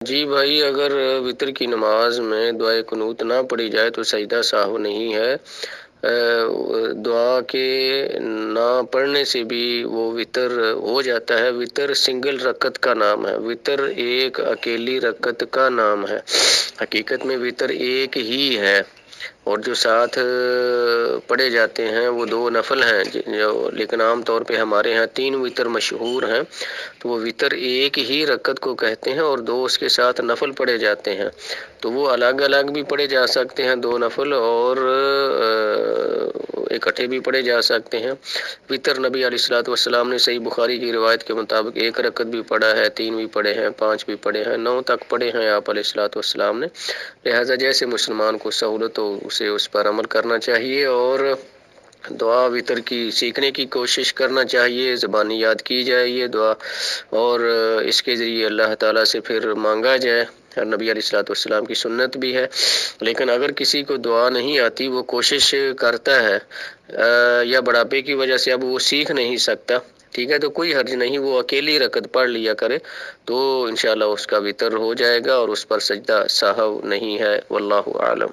جی بھائی، اگر وتر کی نماز میں دعائے قنوت نہ پڑھی جائے تو سجدہ سہو نہیں ہے۔ دعا کے نہ پڑھنے سے بھی وہ وتر ہو جاتا ہے۔ وتر سنگل رکعت کا نام ہے، وتر ایک اکیلی رکعت کا نام ہے۔ حقیقت میں وتر ایک ہی ہے، اور جو ساتھ پڑھے جاتے ہیں وہ 2 نفل ہیں، لیکن عام طور پہ ہمارے ہاں 3 وتر مشہور ہیں، تو وہ وتر ایک ہی رکعت کو کہتے ہیں، اور 2 اس کے ساتھ نفل پڑھے جاتے ہیں۔ تو وہ الگ الگ بھی پڑھے جا سکتے ہیں 2 نفل، اور اکٹھے بھی پڑھے جا سکتے ہیں۔ وتر نبی علیہ الصلوۃ والسلام نے صحیح بخاری کی روایت کے مطابق 1 رکعت بھی پڑھا ہے، 3 بھی پڑھے ہیں، 5 بھی پڑھے ہیں، 9 تک پڑھے ہیں آپ علیہ الصلوۃ والسلام نے۔ لہٰذا جیسے مسلمان کو سہولت ہو اسے اس پر عمل کرنا چاہیے، اور دعا وتر کی سیکھنے کی کوشش کرنا چاہیے، زبانی یاد کی جائے یہ دعا، اور اس کے ذریعے اللہ تعالیٰ سے پھر مانگا جائے۔ نبی علیہ الصلوۃ والسلام کی سنت بھی ہے۔ لیکن اگر کسی کو دعا نہیں آتی، وہ کوشش کرتا ہے یا بڑھاپے کی وجہ سے اب وہ سیکھ نہیں سکتا، ٹھیک ہے، تو کوئی حرج نہیں، وہ اکیلی رکعت پڑھ لیا کرے، تو انشاءاللہ اس کا وتر ہو جائے گا اور اس پر سجدہ سہو نہیں ہے۔ واللہ اعلم۔